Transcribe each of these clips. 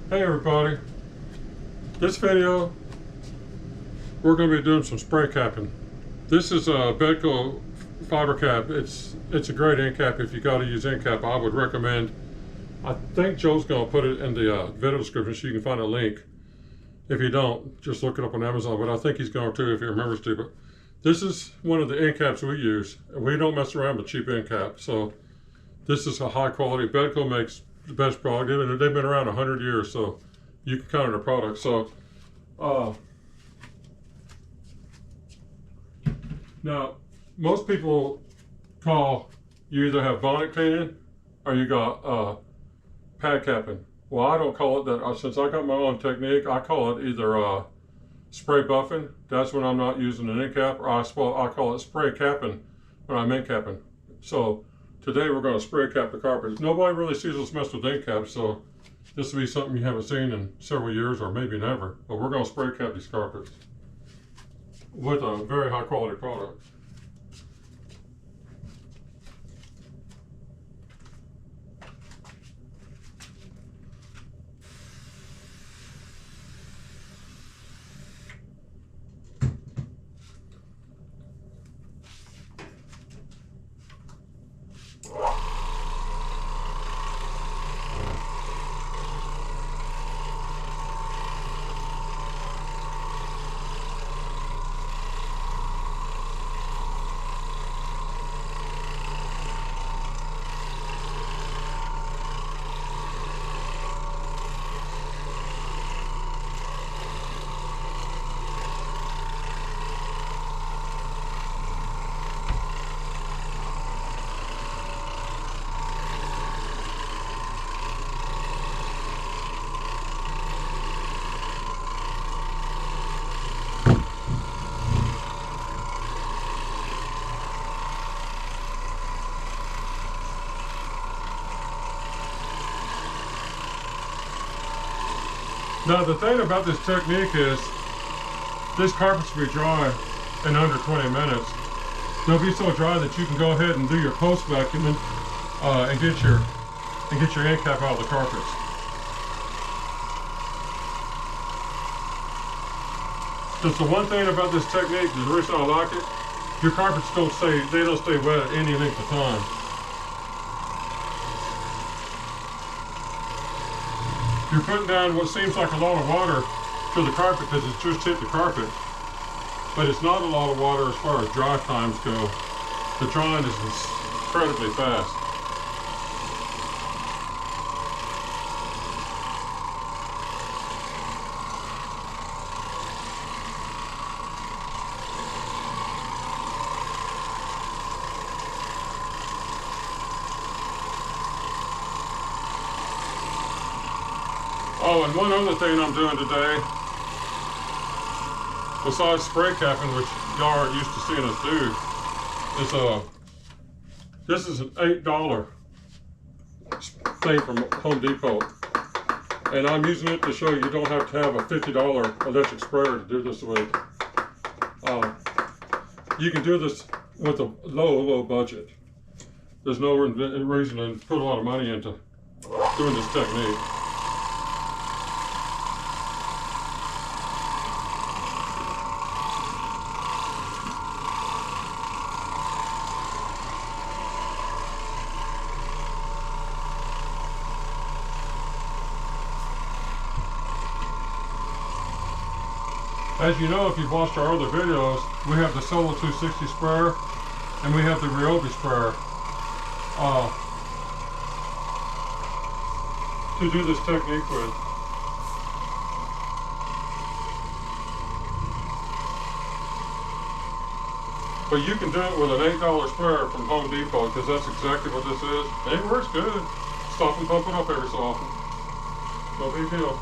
Hey everybody, this video we're going to be doing some spray capping. This is a Bedco fiber cap. It's a great end cap. If you got to use end cap, I would recommend. I think Joe's going to put it in the video description so you can find a link. If you don't, just look it up on Amazon, but I think he's going to if he remembers to. But this is one of the end caps we use. We don't mess around with cheap end cap. So this is a high quality. Bedco makes the best product. They've been around 100 years, so you can count on their product. So now most people call, you either have bonnet cleaning or you got pad capping. Well, I don't call it that. Since I got my own technique, I call it either spray buffing. That's when I'm not using an end cap, or I call it spray capping when I'm end capping. So today we're going to spray cap the carpets. Nobody really sees us mess with end caps, so this will be something you haven't seen in several years or maybe never. But we're going to spray cap these carpets with a very high quality product. Now the thing about this technique is this carpet's will be dry in under 20 minutes. They'll be so dry that you can go ahead and do your post vacuum and get your end cap out of the carpets. Just the one thing about this technique, the reason I like it, your carpets don't stay wet at any length of time. You're putting down what seems like a lot of water to the carpet because it's just hit the carpet, but it's not a lot of water as far as dry times go. The drying is incredibly fast. Oh, and one other thing I'm doing today, besides spray capping, which y'all aren't used to seeing us do, is this is an $8 thing from Home Depot, and I'm using it to show you don't have to have a $50 electric sprayer to do this with. You can do this with a low budget. There's no reason to put a lot of money into doing this technique. As you know, if you've watched our other videos, we have the Solo 260 sprayer and we have the Ryobi sprayer to do this technique with. But you can do it with an $8 sprayer from Home Depot because that's exactly what this is. It works good. Stop and pump it up every so often. No big deal.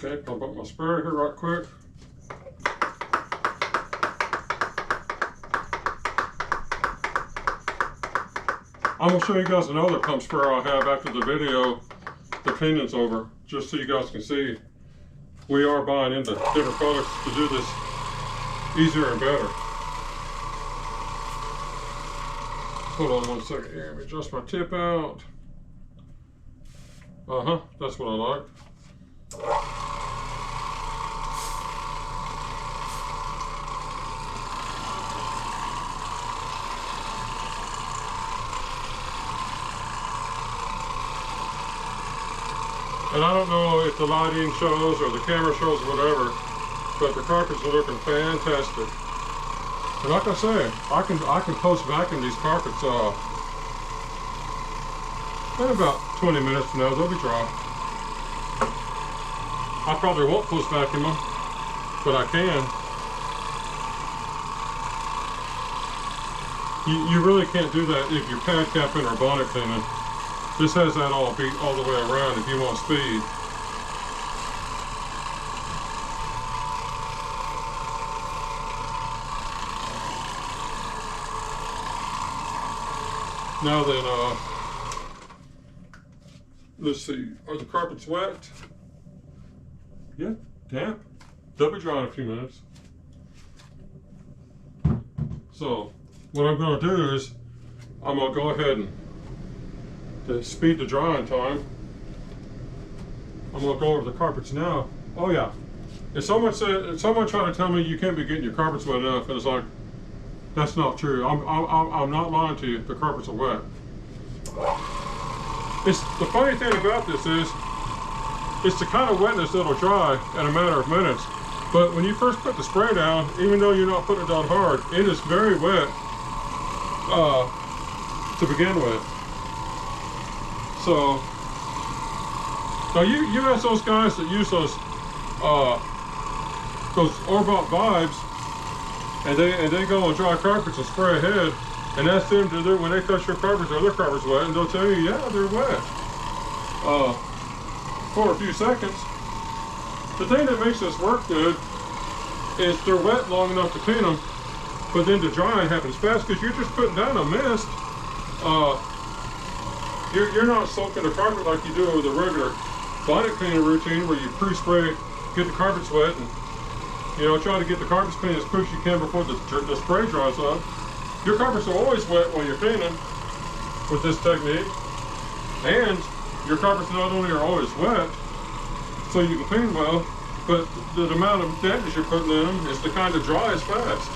Okay, pump up my sprayer here right quick. I'm going to show you guys another pump sprayer I have after the video, the cleaning's over, just so you guys can see we are buying into different products to do this easier and better. Hold on 1 second here, let me adjust my tip out. That's what I like. And I don't know if the lighting shows or the camera shows or whatever, but the carpets are looking fantastic. And like I say, I can post vacuum these carpets in about 20 minutes from now. They'll be dry. I probably won't post vacuum them, but I can. You really can't do that if you're pad capping or bonnet cleaning. This has that all beat all the way around if you want speed. Now then, let's see, are the carpets wet? Yeah, damp. They'll be dry in a few minutes. So, what I'm going to do is, I'm going to go ahead and to speed the drying time. I'm going to go over the carpets now. Oh yeah, if someone tried to tell me you can't be getting your carpets wet enough, and it's like, that's not true. I'm not lying to you. The carpets are wet. The funny thing about this is, it's the kind of wetness that'll dry in a matter of minutes. But when you first put the spray down, even though you're not putting it down hard, it is very wet to begin with. So now you ask those guys that use those Orbot vibes, and they go on dry carpets and spray ahead, and ask them to do when they touch your carpets, are their carpets wet? And they'll tell you, yeah, they're wet for a few seconds. The thing that makes this work good is they're wet long enough to clean them, but then the drying happens fast because you're just putting down a mist. You're not soaking the carpet like you do with a regular bonnet cleaning routine where you pre-spray, get the carpets wet, and try to get the carpets clean as quick as you can before the spray dries up. Your carpets are always wet when you're cleaning with this technique, and your carpets not only are always wet, so you can clean well, but the amount of dampness you're putting in them is the kind that dries fast.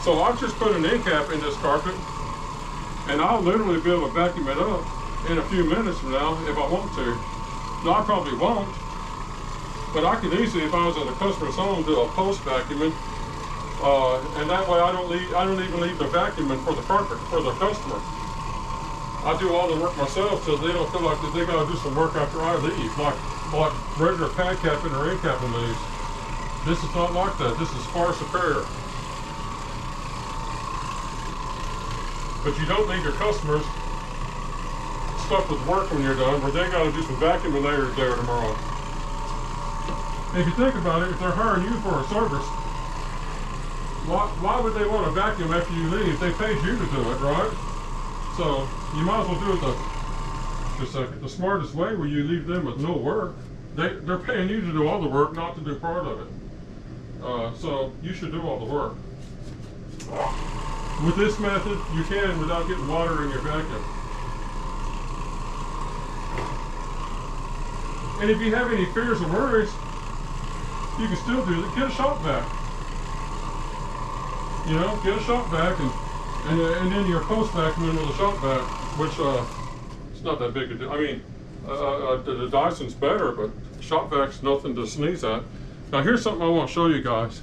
So I've just put an encap in this carpet, and I'll literally be able to vacuum it up in a few minutes from now if I want to. No, I probably won't, but I could easily, if I was at a customer's home, do a post vacuuming, and that way I don't even leave the vacuuming for the carpet for the customer. I do all the work myself, so they don't feel like that they gotta do some work after I leave, like regular pad capping or encapping leaves. This is not like that. This is far superior. But you don't need your customers stuck with work when you're done, where they got to do some vacuuming later today or tomorrow. If you think about it, if they're hiring you for a service, why would they want to vacuum after you leave? They paid you to do it, right? So you might as well do it the smartest way, where you leave them with no work. They're paying you to do all the work, not to do part of it. So you should do all the work. With this method, you can without getting water in your vacuum. And if you have any fears or worries, you can still do it. Get a shop vac. Get a shop vac, and then your post vacuum with a shop vac, which it's not that big a deal. I mean, the Dyson's better, but shop vac's nothing to sneeze at. Now here's something I want to show you guys.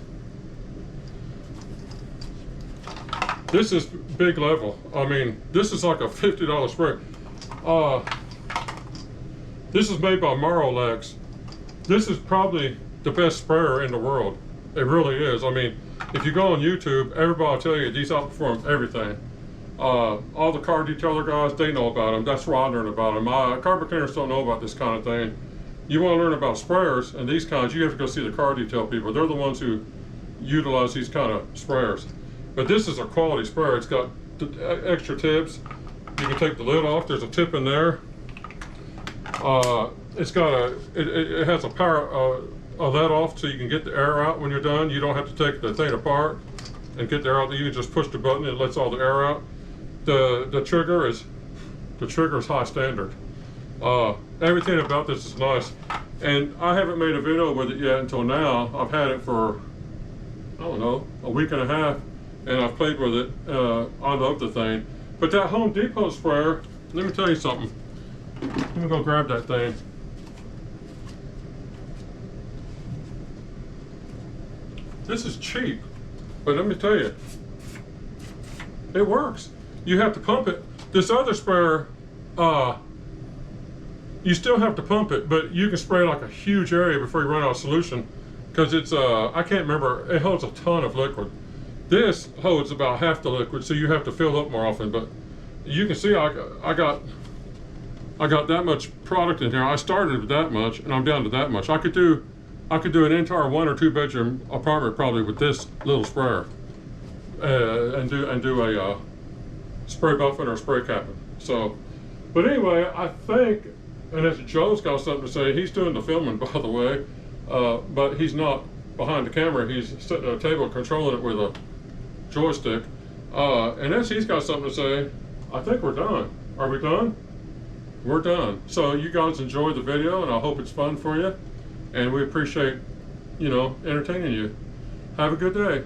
This is big level. I mean, this is like a $50 spray. This is made by Marollex. This is probably the best sprayer in the world. It really is. I mean, if you go on YouTube, everybody will tell you these outperform everything. All the car detailer guys, they know about them. That's where I learned about them. Carpet cleaners don't know about this kind of thing. you want to learn about sprayers and these kinds, you have to go see the car detail people. They're the ones who utilize these kind of sprayers. But this is a quality sprayer. It's got extra tips. You can take the lid off. There's a tip in there. It's got it has a power let off so you can get the air out when you're done. You don't have to take the thing apart and get the air out. You can just push the button and it lets all the air out. The trigger is high standard. Everything about this is nice, and I haven't made a video with it yet until now. I've had it for, I don't know, a week and a half, and I've played with it. I love the thing. But that Home Depot sprayer, let me tell you something. Let me go grab that thing. This is cheap, but let me tell you, it works. You have to pump it. This other sprayer, you still have to pump it, but you can spray like a huge area before you run out of solution, because it's, I can't remember, it holds a ton of liquid. This holds about half the liquid, so you have to fill up more often, but you can see I got that much product in here. I started with that much, and I'm down to that much. I could do an entire 1 or 2 bedroom apartment probably with this little sprayer, and do a spray buffing or spray capping. So, but anyway, I think, and as Joe's got something to say, he's doing the filming, by the way, but he's not behind the camera. He's sitting at a table controlling it with a joystick. And as he's got something to say, I think we're done. Are we done? We're done. So you guys enjoy the video, and I hope it's fun for you. And we appreciate, entertaining you. Have a good day.